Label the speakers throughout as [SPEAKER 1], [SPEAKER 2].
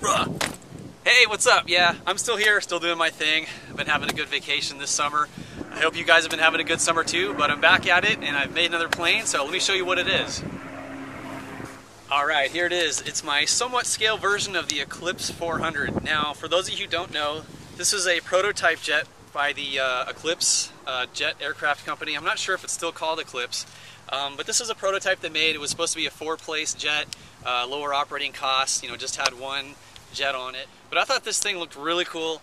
[SPEAKER 1] Hey, what's up? Yeah, I'm still here, still doing my thing. I've been having a good vacation this summer. I hope you guys have been having a good summer too, but I'm back at it and I've made another plane, so let me show you what it is. Alright, here it is. It's my somewhat scale version of the Eclipse 400. Now, for those of you who don't know, this is a prototype jet by the Eclipse jet aircraft company. I'm not sure if it's still called Eclipse, but this is a prototype they made. It was supposed to be a 4-place jet, lower operating costs, just had one jet on it. But I thought this thing looked really cool,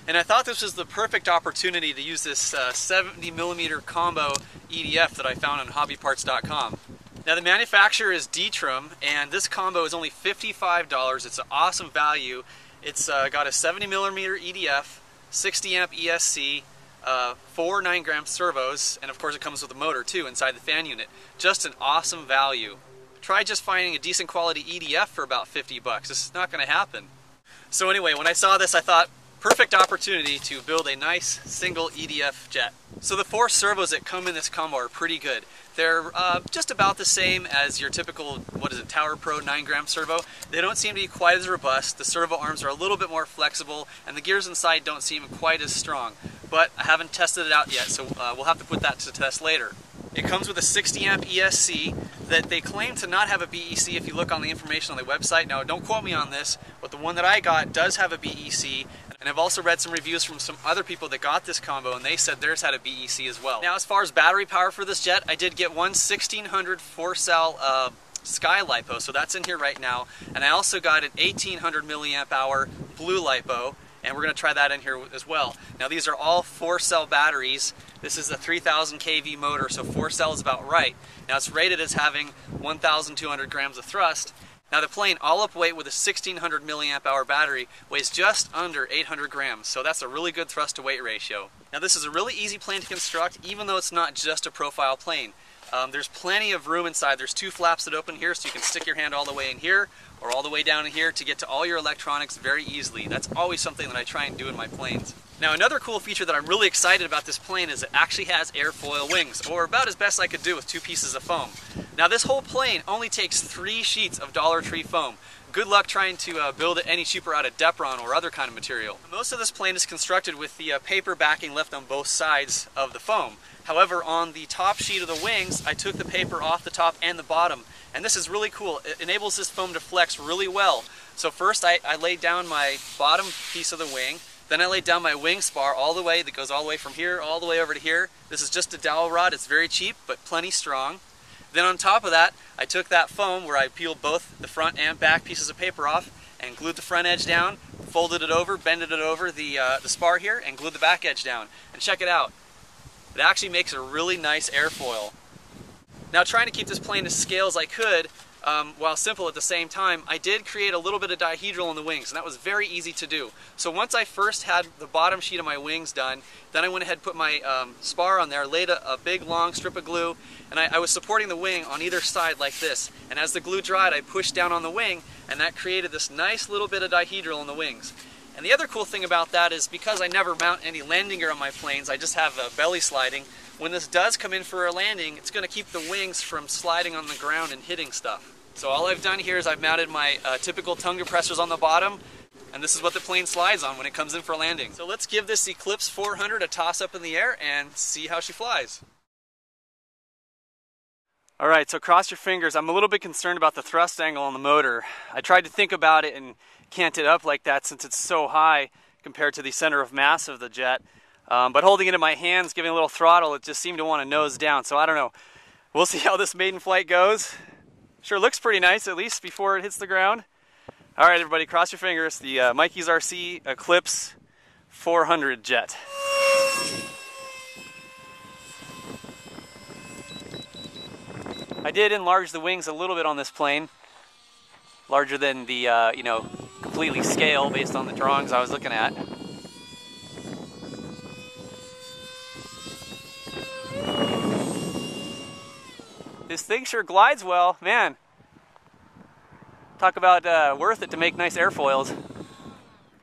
[SPEAKER 1] and I thought this was the perfect opportunity to use this 70mm combo EDF that I found on hobbyparts.com. Now the manufacturer is Detrum, and this combo is only $55. It's an awesome value. It's got a 70mm EDF, 60 amp ESC, 4 9-gram servos, and of course it comes with a motor too inside the fan unit. Just an awesome value. Try just finding a decent quality EDF for about 50 bucks. This is not going to happen. So anyway, when I saw this, I thought, perfect opportunity to build a nice single EDF jet. So the 4 servos that come in this combo are pretty good. They're just about the same as your typical, Tower Pro 9-gram servo. They don't seem to be quite as robust. The servo arms are a little bit more flexible, and the gears inside don't seem quite as strong. But I haven't tested it out yet, so we'll have to put that to test later. It comes with a 60 amp ESC that they claim to not have a BEC if you look on the information on the website. Now, don't quote me on this, but the one that I got does have a BEC, and I've also read some reviews from some other people that got this combo, and they said theirs had a BEC as well. Now, as far as battery power for this jet, I did get one 1600 4-cell Sky LiPo, so that's in here right now, and I also got an 1800 milliamp hour blue LiPo, and we're going to try that in here as well. Now these are all 4-cell batteries. This is a 3000 kV motor, so 4 cells is about right. Now it's rated as having 1,200 grams of thrust. Now the plane, all up weight with a 1600 milliamp hour battery, weighs just under 800 grams, so that's a really good thrust to weight ratio. Now this is a really easy plane to construct, even though it's not just a profile plane. There's plenty of room inside. There's 2 flaps that open here, so you can stick your hand all the way in here or all the way down in here to get to all your electronics very easily. That's always something that I try and do in my planes. Now another cool feature that I'm really excited about this plane is it actually has airfoil wings, or about as best I could do with 2 pieces of foam. Now this whole plane only takes 3 sheets of Dollar Tree foam. Good luck trying to build it any cheaper out of Detrum or other kind of material. Most of this plane is constructed with the paper backing left on both sides of the foam. However, on the top sheet of the wings, I took the paper off the top and the bottom, and this is really cool. It enables this foam to flex really well. So first I laid down my bottom piece of the wing, then I laid down my wing spar all the way, that goes all the way from here all the way over to here. This is just a dowel rod. It's very cheap, but plenty strong. Then on top of that, I took that foam where I peeled both the front and back pieces of paper off and glued the front edge down, folded it over, bended it over the spar here, and glued the back edge down. And check it out. It actually makes a really nice airfoil. Now, trying to keep this plane as scale as I could, while simple at the same time, I did create a little bit of dihedral in the wings, and that was very easy to do. So once I first had the bottom sheet of my wings done, then I went ahead and put my spar on there, laid a big long strip of glue, and I was supporting the wing on either side like this. And as the glue dried, I pushed down on the wing, and that created this nice little bit of dihedral in the wings. And the other cool thing about that is because I never mount any landing gear on my planes, I just have a belly sliding. When this does come in for a landing, it's going to keep the wings from sliding on the ground and hitting stuff. So all I've done here is I've mounted my typical tongue depressors on the bottom, and this is what the plane slides on when it comes in for landing. So let's give this Eclipse 400 a toss up in the air and see how she flies. Alright, so cross your fingers. I'm a little bit concerned about the thrust angle on the motor. I tried to think about it and cant it up like that since it's so high compared to the center of mass of the jet. But holding it in my hands, giving a little throttle, it just seemed to want to nose down. So I don't know. We'll see how this maiden flight goes. Sure looks pretty nice, at least before it hits the ground. Alright everybody, cross your fingers. The MikeysRC Eclipse 400 jet. I did enlarge the wings a little bit on this plane. Larger than the, completely scale based on the drawings I was looking at. This thing sure glides well, man. Talk about worth it to make nice airfoils.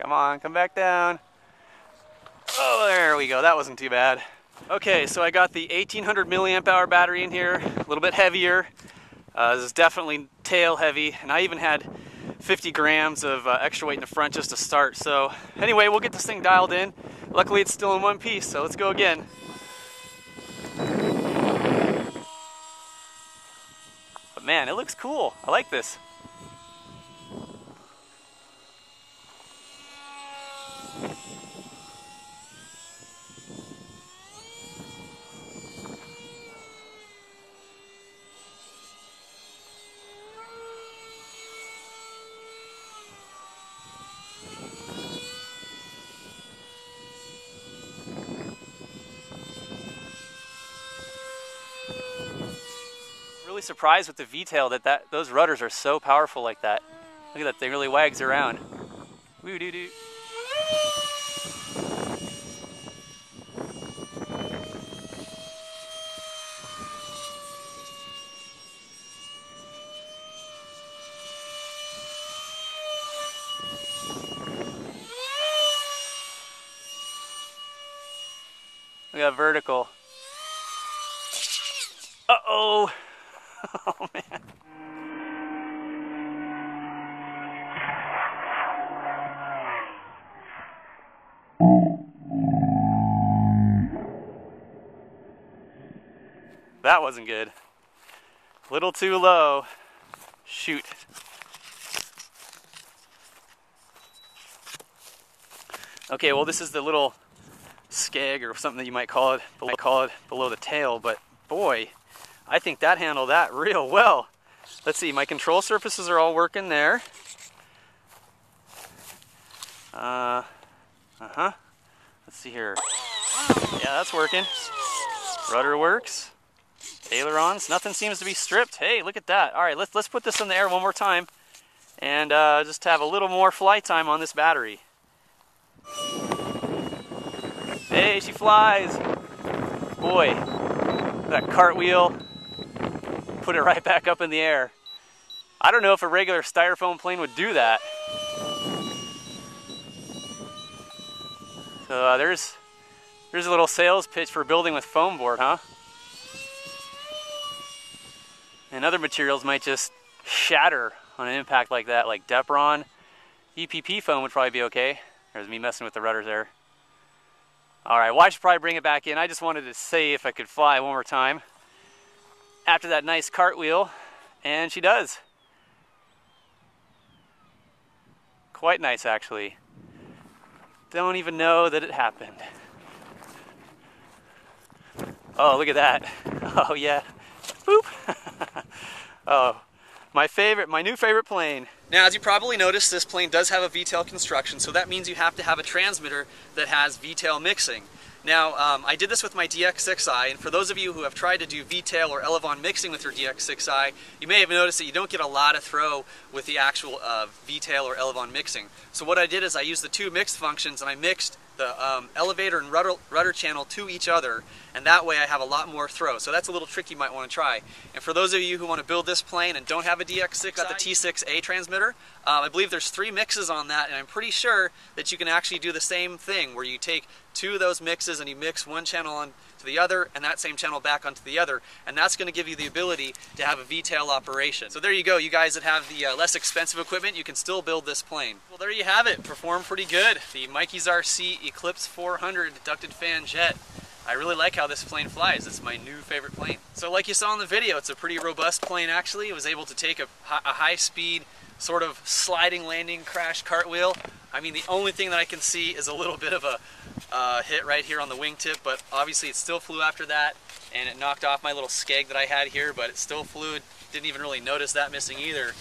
[SPEAKER 1] Come on, come back down. Oh, there we go. That wasn't too bad. Okay, so I got the 1800 milliamp hour battery in here, a little bit heavier. This is definitely tail heavy, and I even had 50 grams of extra weight in the front just to start. So anyway, we'll get this thing dialed in. Luckily it's still in one piece, so let's go again. But man, it looks cool. I like this. Really surprised with the V-tail that those rudders are so powerful like that. Look at that thing really wags around. Woo doo doo. Look at that vertical. Uh-oh. Oh man. That wasn't good. A little too low. Shoot. Okay, well this is the little skeg or something that you might call it below the tail, but boy, I think that handled that real well. Let's see, my control surfaces are all working there. Let's see here. Yeah, that's working. Rudder works. Ailerons, nothing seems to be stripped. Hey, look at that. All right, let's put this in the air one more time and just have a little more flight time on this battery. Hey, she flies. Boy, that cartwheel. Put it right back up in the air. I don't know if a regular styrofoam plane would do that. So there's a little sales pitch for building with foam board, huh? And other materials might just shatter on an impact like that, like Detrum. EPP foam would probably be okay. There's me messing with the rudders there. All right, well I should probably bring it back in. I just wanted to see if I could fly one more time after that nice cartwheel, and she does. Quite nice, actually. Don't even know that it happened. Oh, look at that. Oh yeah. Boop. Oh, my new favorite plane. Now, as you probably noticed, this plane does have a V-tail construction, so that means you have to have a transmitter that has V-tail mixing. Now, I did this with my DX6i, and for those of you who have tried to do V-tail or Elevon mixing with your DX6i, you may have noticed that you don't get a lot of throw with the actual V-tail or Elevon mixing. So what I did is I used the two mixed functions, and I mixed the elevator and rudder channel to each other, and that way I have a lot more throw. So that's a little trick you might want to try. And for those of you who want to build this plane and don't have a DX6i, got the T6A transmitter, I believe there's 3 mixes on that, and I'm pretty sure that you can actually do the same thing where you take 2 of those mixes and you mix one channel onto the other and that same channel back onto the other, and that's going to give you the ability to have a V-tail operation. So there you go, you guys that have the less expensive equipment, you can still build this plane. Well, there you have it, performed pretty good. The MikeysRC Eclipse 400 ducted fan jet. I really like how this plane flies. It's my new favorite plane. So like you saw in the video, it's a pretty robust plane actually. It was able to take a high speed sort of sliding landing crash cartwheel. I mean, the only thing that I can see is a little bit of a hit right here on the wingtip, but obviously it still flew after that, and it knocked off my little skeg that I had here, but it still flew. Didn't even really notice that missing either,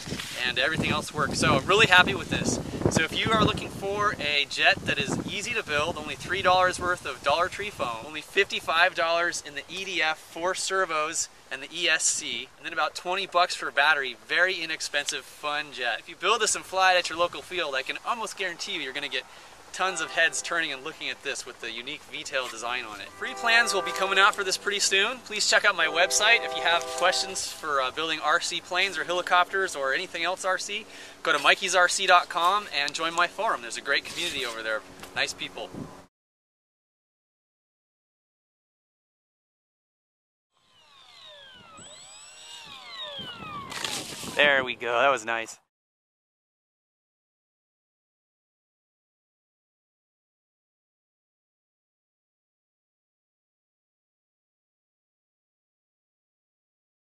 [SPEAKER 1] and everything else worked. So I'm really happy with this. So if you are looking for a jet that is easy to build, only $3 worth of Dollar Tree foam, only $55 in the EDF, 4 servos, and the ESC, and then about 20 bucks for a battery. Very inexpensive, fun jet. If you build this and fly it at your local field, I can almost guarantee you're going to get tons of heads turning and looking at this with the unique V-tail design on it. Free plans will be coming out for this pretty soon. Please check out my website if you have questions for building RC planes or helicopters or anything else RC. Go to MikeysRC.com and join my forum. There's a great community over there. Nice people. There we go. That was nice.